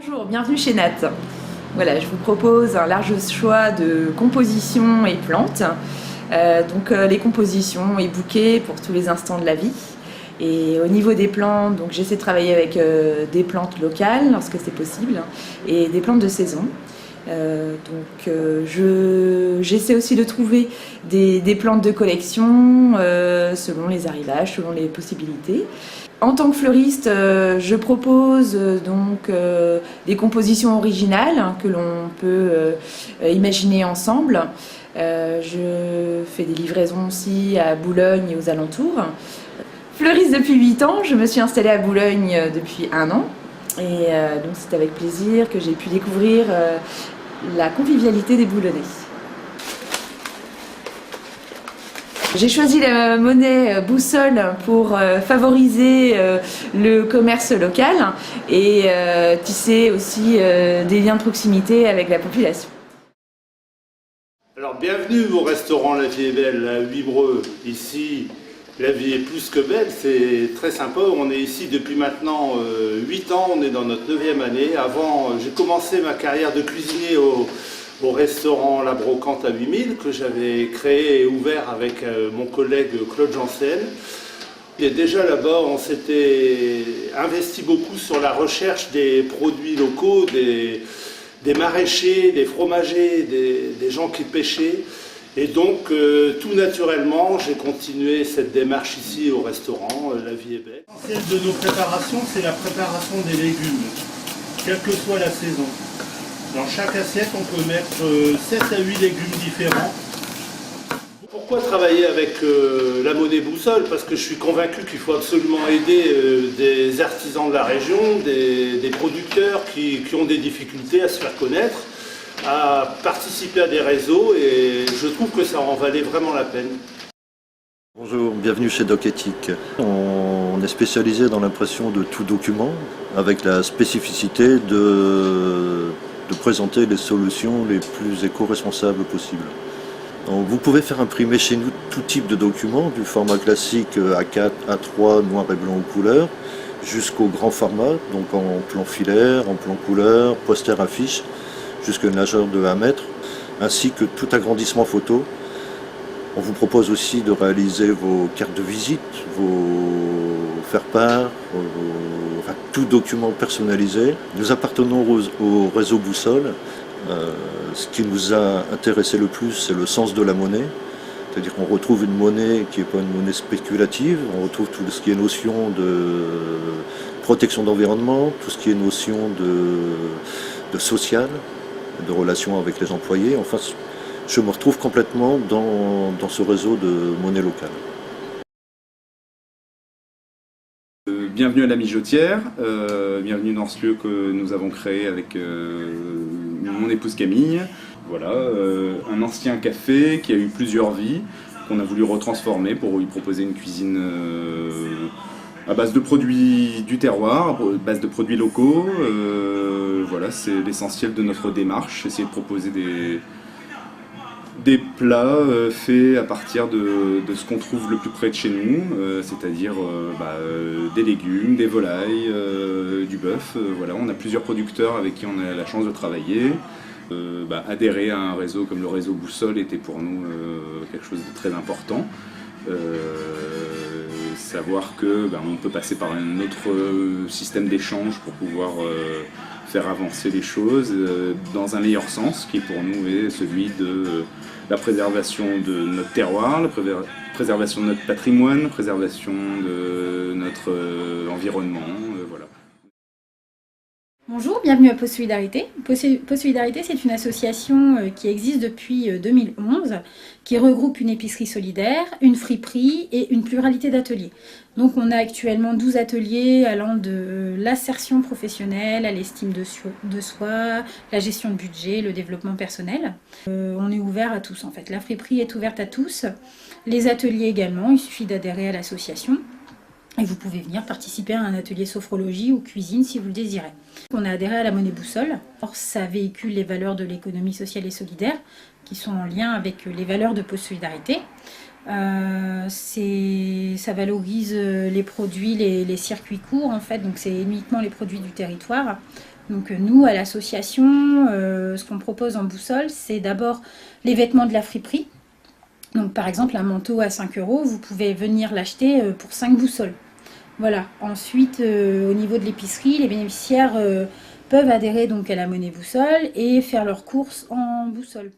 Bonjour, bienvenue chez Nat. Voilà, je vous propose un large choix de compositions et plantes. Les compositions et bouquets pour tous les instants de la vie. Et au niveau des plantes, j'essaie de travailler avec des plantes locales lorsque c'est possible et des plantes de saison. J'essaie aussi de trouver des plantes de collection selon les arrivages, selon les possibilités. En tant que fleuriste, je propose des compositions originales que l'on peut imaginer ensemble. Je fais des livraisons aussi à Boulogne et aux alentours. Fleuriste depuis 8 ans, je me suis installée à Boulogne depuis 1 an. Et c'est avec plaisir que j'ai pu découvrir la convivialité des Boulonnais. J'ai choisi la monnaie boussole pour favoriser le commerce local et tisser aussi des liens de proximité avec la population. Alors bienvenue au restaurant La Vie est Belle à Vibreux. Ici, la vie est plus que belle, c'est très sympa. On est ici depuis maintenant 8 ans, on est dans notre 9e année. Avant, j'ai commencé ma carrière de cuisinier au restaurant La Brocante à 8000 que j'avais créé et ouvert avec mon collègue Claude Janssen. Et déjà là-bas, on s'était investi beaucoup sur la recherche des produits locaux, des maraîchers, des fromagers, des gens qui pêchaient. Et donc, tout naturellement, j'ai continué cette démarche ici au restaurant La Vie est Belle. L'essentiel de nos préparations, c'est la préparation des légumes, quelle que soit la saison. Dans chaque assiette, on peut mettre 7 à 8 légumes différents. Pourquoi travailler avec la monnaie boussole? Parce que je suis convaincu qu'il faut absolument aider des artisans de la région, des producteurs qui ont des difficultés à se faire connaître, à participer à des réseaux, et je trouve que ça en valait vraiment la peine. Bonjour, bienvenue chez DocEthic. On est spécialisé dans l'impression de tout document avec la spécificité de présenter les solutions les plus éco-responsables possibles. Donc, vous pouvez faire imprimer chez nous tout type de documents, du format classique A4, A3, noir et blanc ou couleur, jusqu'au grand format, donc en plan filaire, en plan couleur, poster affiche, jusqu'à une largeur de 1 mètre, ainsi que tout agrandissement photo. On vous propose aussi de réaliser vos cartes de visite, vos faire-part, tout document personnalisé. Nous appartenons au réseau Boussole. Ce qui nous a intéressé le plus, c'est le sens de la monnaie. C'est-à-dire qu'on retrouve une monnaie qui n'est pas une monnaie spéculative, on retrouve tout ce qui est notion de protection d'environnement, tout ce qui est notion de social, de relation avec les employés. Enfin, je me retrouve complètement dans ce réseau de monnaie locale. Bienvenue à la Mijotière, bienvenue dans ce lieu que nous avons créé avec mon épouse Camille. Voilà, un ancien café qui a eu plusieurs vies, qu'on a voulu retransformer pour lui proposer une cuisine à base de produits du terroir, à base de produits locaux. Voilà, c'est l'essentiel de notre démarche, essayer de proposer des plats faits à partir de ce qu'on trouve le plus près de chez nous, c'est-à-dire des légumes, des volailles, du bœuf. Voilà, on a plusieurs producteurs avec qui on a la chance de travailler. Adhérer à un réseau comme le réseau Boussole était pour nous quelque chose de très important. Savoir qu'on peut passer par un autre système d'échange pour pouvoir faire avancer les choses dans un meilleur sens, qui pour nous est celui de la préservation de notre terroir, la préservation de notre patrimoine, la préservation de notre environnement. Voilà. Bonjour, bienvenue à Pause Solidarité. Pause Solidarité, c'est une association qui existe depuis 2011, qui regroupe une épicerie solidaire, une friperie et une pluralité d'ateliers. Donc on a actuellement 12 ateliers allant de l'assertion professionnelle à l'estime de soi, la gestion de budget, le développement personnel. On est ouvert à tous en fait. La friperie est ouverte à tous, les ateliers également, il suffit d'adhérer à l'association. Et vous pouvez venir participer à un atelier sophrologie ou cuisine si vous le désirez. On a adhéré à la monnaie boussole. Alors, ça véhicule les valeurs de l'économie sociale et solidaire qui sont en lien avec les valeurs de Pause Solidarité. Ça valorise les produits, les circuits courts en fait, donc c'est uniquement les produits du territoire. Donc nous, à l'association, ce qu'on propose en boussole, c'est d'abord les vêtements de la friperie. Donc par exemple, un manteau à 5 €, vous pouvez venir l'acheter pour 5 boussoles. Voilà. Ensuite, au niveau de l'épicerie, les bénéficiaires peuvent adhérer donc à la monnaie boussole et faire leurs courses en boussole.